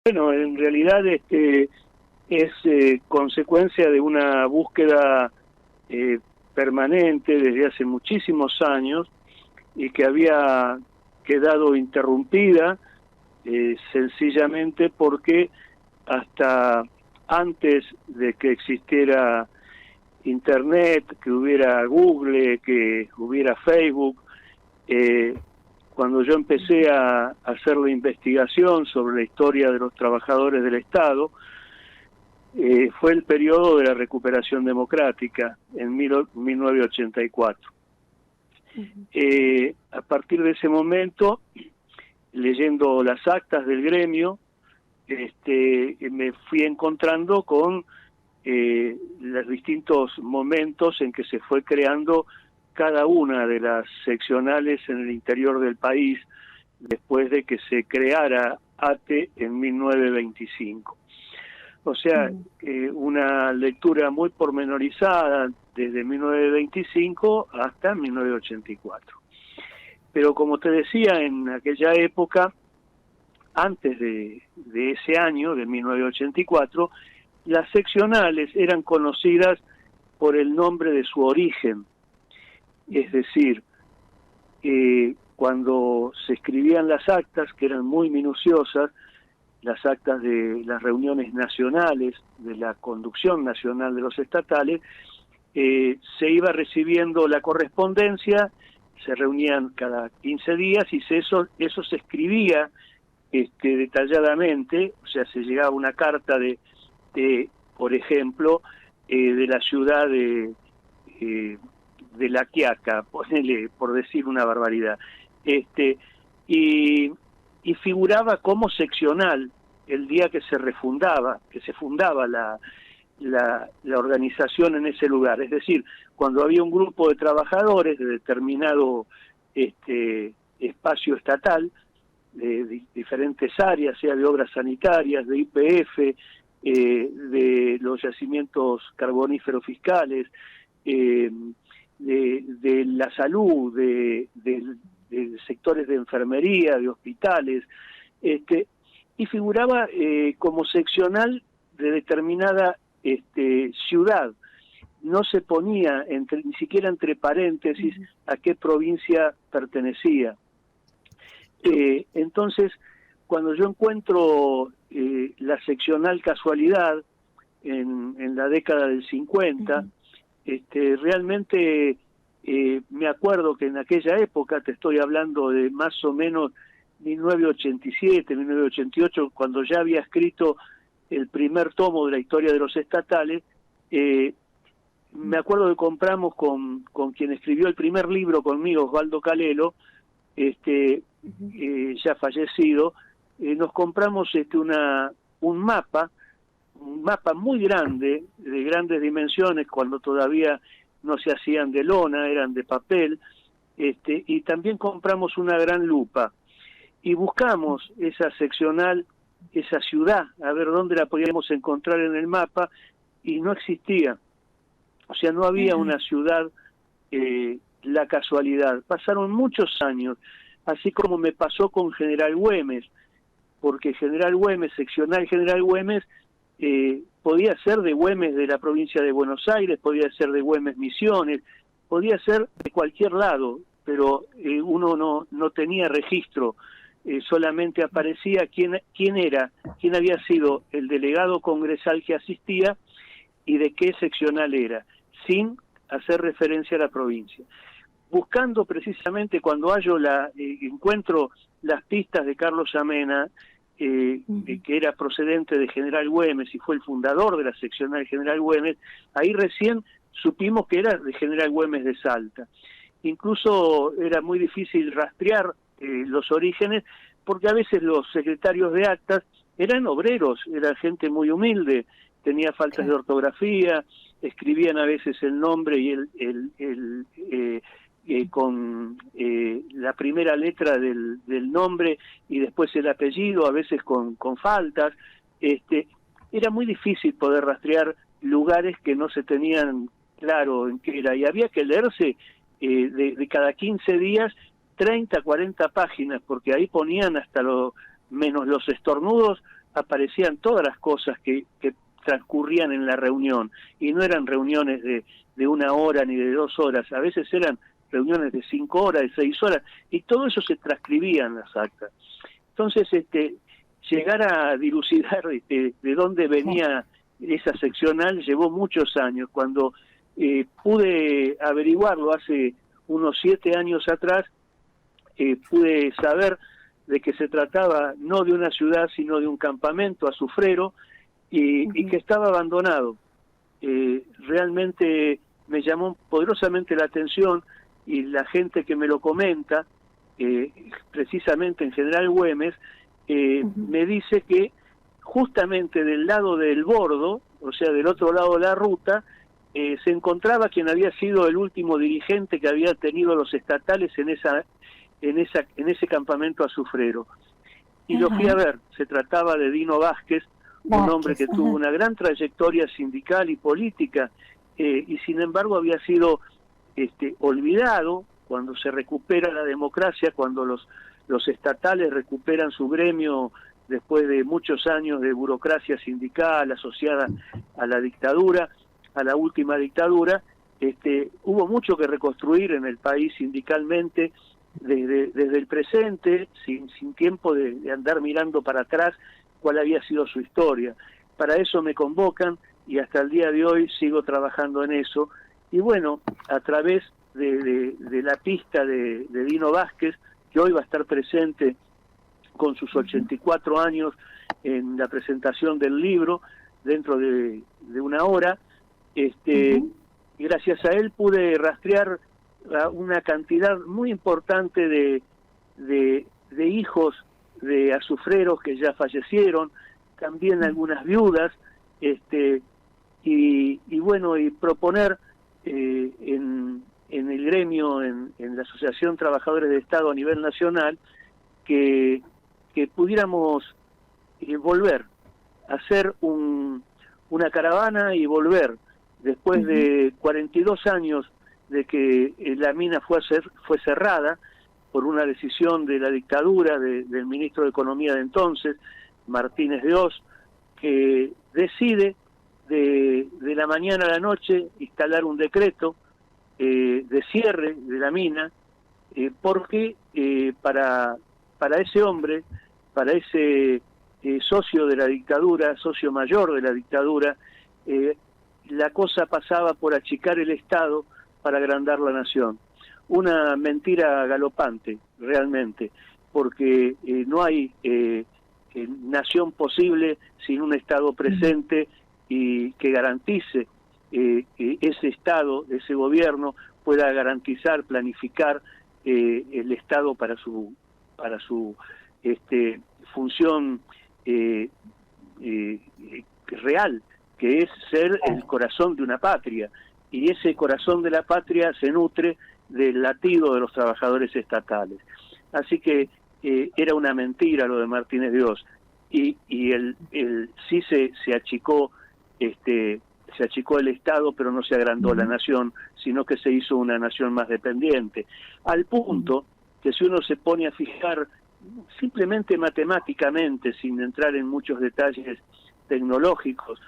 Bueno, en realidad es consecuencia de una búsqueda permanente desde hace muchísimos años y que había quedado interrumpida sencillamente porque hasta antes de que existiera Internet, que hubiera Google, que hubiera Facebook, cuando yo empecé a hacer la investigación sobre la historia de los trabajadores del Estado, fue el periodo de la recuperación democrática en 1984. A partir de ese momento, leyendo las actas del gremio, me fui encontrando con los distintos momentos en que se fue creando cada una de las seccionales en el interior del país después de que se creara ATE en 1925. O sea, una lectura muy pormenorizada desde 1925 hasta 1984. Pero como te decía, en aquella época, antes de ese año, de 1984, las seccionales eran conocidas por el nombre de su origen. Es decir, cuando se escribían las actas, que eran muy minuciosas, las actas de las reuniones nacionales, de la conducción nacional de los estatales, se iba recibiendo la correspondencia, se reunían cada 15 días y eso se escribía detalladamente, o sea, se llegaba una carta de por ejemplo, de la ciudad de La Quiaca, ponele, por decir una barbaridad, y figuraba como seccional el día que se fundaba la organización en ese lugar. Es decir, cuando había un grupo de trabajadores de determinado espacio estatal, de diferentes áreas, sea de obras sanitarias, de YPF, de los yacimientos carboníferos fiscales, de la salud, de sectores de enfermería, de hospitales, y figuraba como seccional de determinada ciudad. No se ponía ni siquiera entre paréntesis a qué provincia pertenecía. Entonces, cuando yo encuentro la seccional Casualidad en la década del 50, realmente me acuerdo que en aquella época, te estoy hablando de más o menos 1987, 1988, cuando ya había escrito el primer tomo de la historia de los estatales, me acuerdo que compramos con quien escribió el primer libro conmigo, Osvaldo Calelo, ya fallecido, nos compramos un mapa muy grande, de grandes dimensiones, cuando todavía no se hacían de lona, eran de papel, y también compramos una gran lupa, y buscamos esa seccional, esa ciudad, a ver dónde la podíamos encontrar en el mapa, y no existía. O sea, no había una ciudad, La Casualidad. Pasaron muchos años, así como me pasó con General Güemes, porque General Güemes, seccional General Güemes, podía ser de Güemes de la provincia de Buenos Aires, podía ser de Güemes Misiones, podía ser de cualquier lado, pero uno no tenía registro, solamente aparecía quién había sido el delegado congresal que asistía y de qué seccional era, sin hacer referencia a la provincia. Buscando precisamente cuando encuentro las pistas de Carlos Amena, que era procedente de General Güemes y fue el fundador de la seccional General Güemes, ahí recién supimos que era de General Güemes de Salta. Incluso era muy difícil rastrear los orígenes, porque a veces los secretarios de actas eran obreros, era gente muy humilde, tenía faltas de ortografía, escribían a veces el nombre y con la primera letra del nombre y después el apellido, a veces con faltas. Era muy difícil poder rastrear lugares que no se tenían claro en qué era, y había que leerse de cada 15 días 30, 40 páginas, porque ahí ponían hasta menos los estornudos, aparecían todas las cosas que transcurrían en la reunión, y no eran reuniones de 1 hora ni de 2 horas, a veces eran reuniones de 5 horas, de 6 horas, y todo eso se transcribía en las actas. Entonces, llegar a dilucidar de dónde venía esa seccional llevó muchos años. Cuando pude averiguarlo hace unos 7 años atrás, pude saber de que se trataba no de una ciudad, sino de un campamento azufrero, y que estaba abandonado. Realmente me llamó poderosamente la atención, y la gente que me lo comenta, precisamente en General Güemes, me dice que justamente del lado del Bordo, o sea, del otro lado de la ruta, se encontraba quien había sido el último dirigente que había tenido los estatales en ese campamento azufrero. Y lo fui a ver. Se trataba de Dino Vázquez, un hombre que tuvo una gran trayectoria sindical y política, y sin embargo había sido olvidado. Cuando se recupera la democracia, cuando los estatales recuperan su gremio después de muchos años de burocracia sindical asociada a la dictadura, a la última dictadura, hubo mucho que reconstruir en el país sindicalmente desde el presente, sin tiempo de andar mirando para atrás cuál había sido su historia. Para eso me convocan, y hasta el día de hoy sigo trabajando en eso. Y bueno, a través de la pista de Dino Vázquez, que hoy va a estar presente con sus 84 años en la presentación del libro dentro de 1 hora, y gracias a él pude rastrear una cantidad muy importante de hijos de azufreros que ya fallecieron, también algunas viudas, y bueno, y proponer en el gremio, en la Asociación Trabajadores de Estado a nivel nacional, que pudiéramos volver a hacer una caravana y volver, después de 42 años de que la mina fue cerrada por una decisión de la dictadura del ministro de Economía de entonces, Martínez de Oz, que decide de la mañana a la noche instalar un decreto de cierre de la mina, porque para ese hombre, para ese socio de la dictadura, socio mayor de la dictadura, la cosa pasaba por achicar el Estado para agrandar la nación. Una mentira galopante, realmente, porque no hay nación posible sin un Estado presente y que garantice ese Estado, ese gobierno, pueda garantizar, planificar el Estado para su función real, que es ser el corazón de una patria, y ese corazón de la patria se nutre del latido de los trabajadores estatales. Así que era una mentira lo de Martínez de Oz, y sí se achicó se achicó el Estado, pero no se agrandó la nación, sino que se hizo una nación más dependiente, al punto que si uno se pone a fijar simplemente matemáticamente, sin entrar en muchos detalles tecnológicos,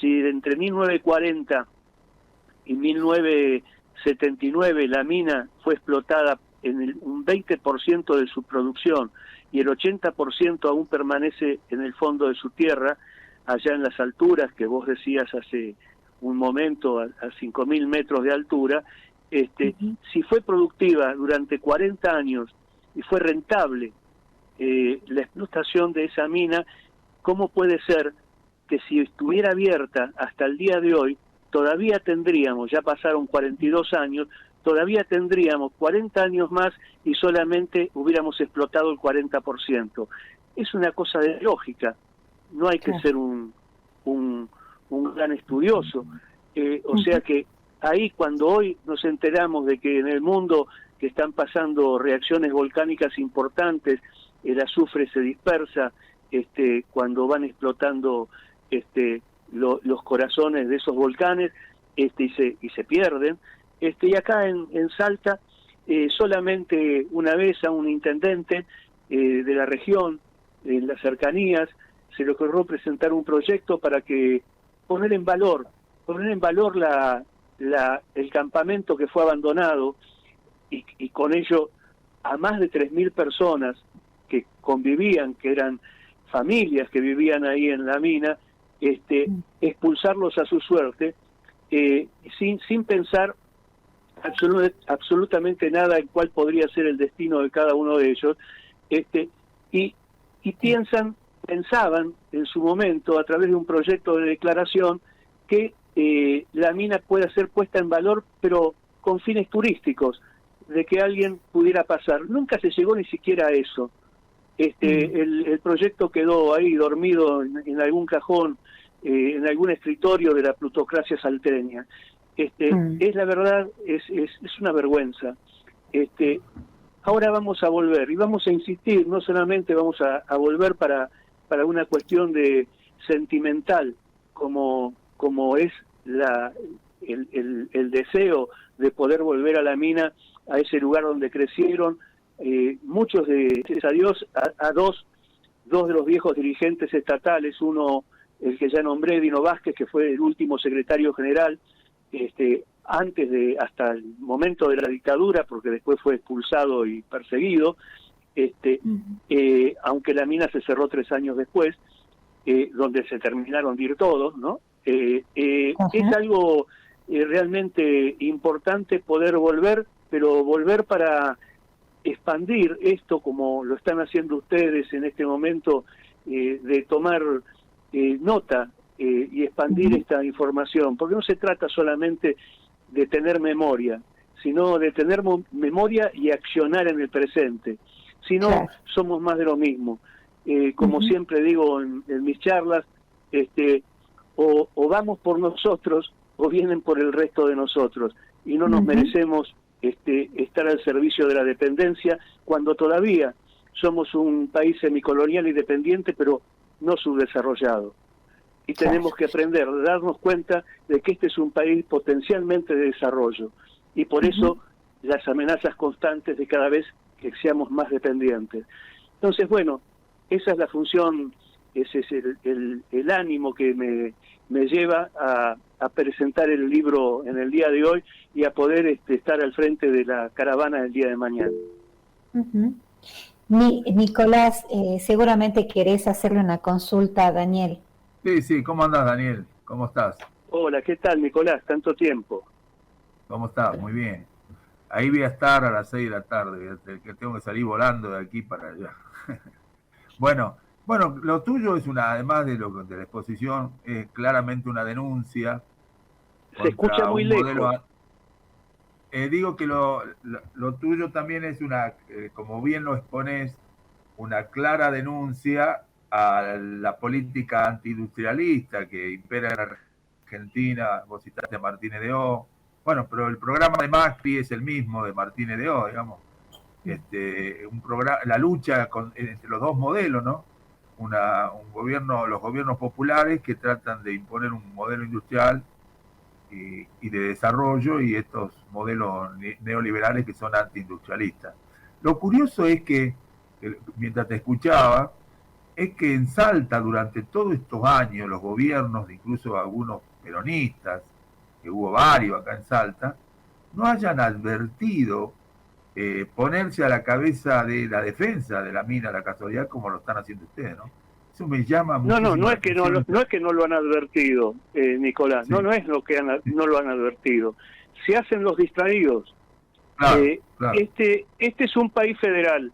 si entre 1940 y 1979 la mina fue explotada en un 20% de su producción, y el 80% aún permanece en el fondo de su tierra, allá en las alturas que vos decías hace un momento, a 5.000 metros de altura, si fue productiva durante 40 años y fue rentable la explotación de esa mina, ¿cómo puede ser que si estuviera abierta hasta el día de hoy, todavía tendríamos, ya pasaron 42 años, todavía tendríamos 40 años más y solamente hubiéramos explotado el 40%? Es una cosa de lógica, no hay que ser un gran estudioso. O sea que ahí, cuando hoy nos enteramos de que en el mundo que están pasando reacciones volcánicas importantes, el azufre se dispersa cuando van explotando los corazones de esos volcanes, y se pierden. Y acá en Salta, solamente una vez a un intendente de la región, en las cercanías, se le ocurrió presentar un proyecto para que poner en valor el campamento que fue abandonado y con ello a más de 3.000 personas que convivían, que eran familias que vivían ahí en la mina, expulsarlos a su suerte, sin pensar absolutamente nada en cuál podría ser el destino de cada uno de ellos, y pensaban en su momento, a través de un proyecto de declaración, que la mina pueda ser puesta en valor, pero con fines turísticos, de que alguien pudiera pasar. Nunca se llegó ni siquiera a eso. El proyecto quedó ahí dormido en algún cajón, en algún escritorio de la plutocracia salteña. Es la verdad, es una vergüenza. Ahora vamos a volver y vamos a insistir, no solamente vamos a volver para una cuestión de sentimental, como es el deseo de poder volver a la mina, a ese lugar donde crecieron, muchos gracias a Dios, a dos de los viejos dirigentes estatales, uno, el que ya nombré, Dino Vázquez, que fue el último secretario general, hasta el momento de la dictadura, porque después fue expulsado y perseguido, aunque la mina se cerró 3 años después, donde se terminaron de ir todos, ¿no? Es algo realmente importante poder volver, pero volver para expandir esto, como lo están haciendo ustedes en este momento, de tomar nota y expandir esta información, porque no se trata solamente de tener memoria, sino de tener memoria y accionar en el presente. Si no, somos más de lo mismo. Como siempre digo en mis charlas, o vamos por nosotros o vienen por el resto de nosotros, y no nos merecemos estar al servicio de la dependencia cuando todavía somos un país semicolonial y dependiente, pero no subdesarrollado. Y tenemos que aprender, darnos cuenta de que este es un país potencialmente de desarrollo, y por eso las amenazas constantes de cada vez que seamos más dependientes. Entonces, bueno, esa es la función, ese es el ánimo que me lleva a presentar el libro en el día de hoy y a poder estar al frente de la caravana del día de mañana. Nicolás, seguramente querés hacerle una consulta a Daniel. Sí, ¿cómo andás, Daniel? ¿Cómo estás? Hola, ¿qué tal, Nicolás? Tanto tiempo. ¿Cómo estás? Muy bien. Ahí voy a estar a las 6 de la tarde, que tengo que salir volando de aquí para allá. Bueno, lo tuyo es además de la exposición, es claramente una denuncia. Se escucha muy lejos. Digo que lo tuyo también es como bien lo exponés, una clara denuncia a la política antiindustrialista que impera en Argentina. Vos citaste a Martínez de O. Bueno, pero el programa de Macri es el mismo de Martínez de O, digamos. La lucha entre los dos modelos, ¿no? Los gobiernos populares que tratan de imponer un modelo industrial y de desarrollo, y estos modelos neoliberales que son antiindustrialistas. Lo curioso es que, mientras te escuchaba, es que en Salta durante todos estos años los gobiernos, incluso algunos peronistas, que hubo varios acá en Salta, no hayan advertido ponerse a la cabeza de la defensa de la mina, la casualidad, como lo están haciendo ustedes, ¿no? Eso me llama mucho. No es que no lo han advertido, Nicolás. Sí. No es lo que no lo han advertido. Se hacen los distraídos. Claro. Este es un país federal.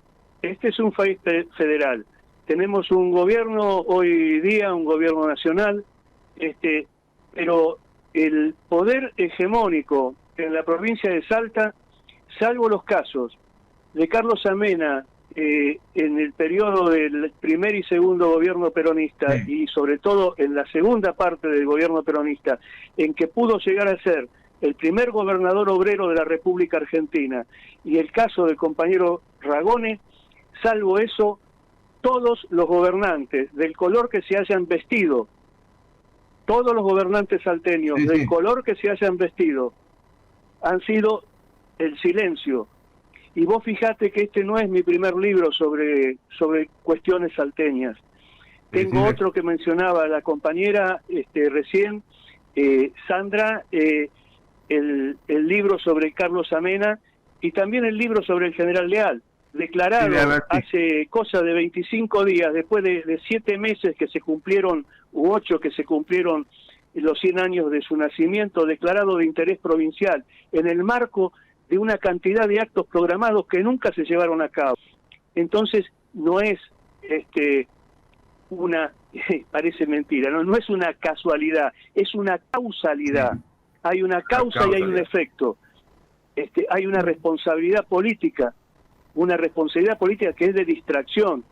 Tenemos un gobierno hoy día, un gobierno nacional, pero el poder hegemónico en la provincia de Salta, salvo los casos de Carlos Amena en el periodo del primer y segundo gobierno peronista, y sobre todo en la segunda parte del gobierno peronista, en que pudo llegar a ser el primer gobernador obrero de la República Argentina, y el caso del compañero Ragone, salvo eso, todos los gobernantes, del color que se hayan vestido, todos los gobernantes salteños, del color que se hayan vestido, han sido el silencio. Y vos fijate que este no es mi primer libro sobre cuestiones salteñas. Tengo otro que mencionaba la compañera recién, Sandra, el libro sobre Carlos Amena y también el libro sobre el general Leal, declarado hace cosa de 25 días, después de 7 meses que se cumplieron, u 8 que se cumplieron los 100 años de su nacimiento, declarado de interés provincial, en el marco de una cantidad de actos programados que nunca se llevaron a cabo. Entonces, no es parece mentira, no es una casualidad, es una causalidad. Hay una causa y hay un efecto. Hay una responsabilidad política que es de distracción,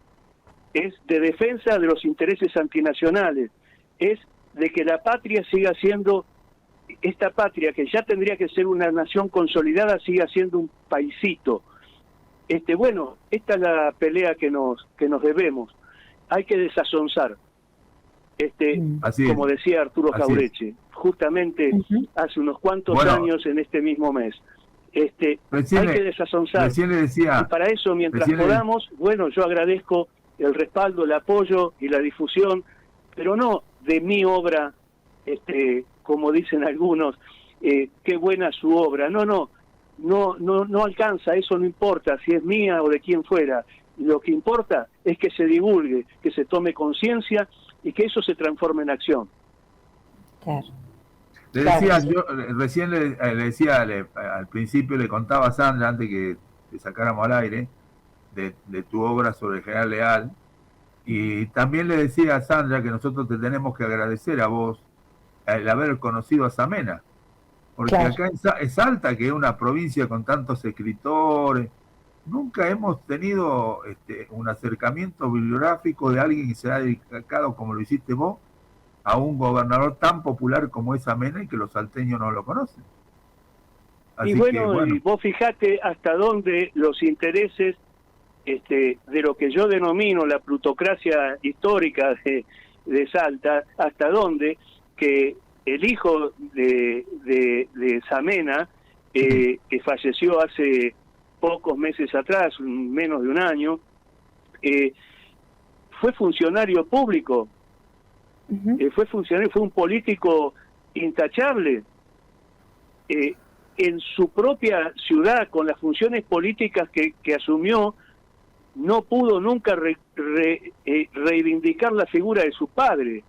es de defensa de los intereses antinacionales, es de que la patria siga siendo, esta patria que ya tendría que ser una nación consolidada, siga siendo un paisito. Bueno, esta es la pelea que nos debemos. Hay que desazonzar. Como decía Arturo Jaureche, justamente hace unos cuantos años en este mismo mes. Hay que desazonzar. Y para eso, mientras podamos, yo agradezco el respaldo, el apoyo y la difusión, pero no de mi obra, como dicen algunos, qué buena su obra. No alcanza, eso no importa si es mía o de quien fuera. Lo que importa es que se divulgue, que se tome conciencia y que eso se transforme en acción. Claro. Le decía, yo recién le decía al principio, le contaba a Sandra, antes que te sacáramos al aire, de tu obra sobre el general Leal, y también le decía a Sandra que nosotros te tenemos que agradecer a vos el haber conocido a Samena, porque acá en Salta, que es una provincia con tantos escritores, nunca hemos tenido un acercamiento bibliográfico de alguien que se ha dedicado, como lo hiciste vos, a un gobernador tan popular como es Amena y que los salteños no lo conocen. Así y vos fijate hasta dónde los intereses de lo que yo denomino la plutocracia histórica de Salta, hasta dónde que el hijo de Samena, que falleció hace pocos meses atrás, menos de un año, fue funcionario público. Fue un político intachable. En su propia ciudad, con las funciones políticas que asumió, no pudo nunca reivindicar la figura de su padre.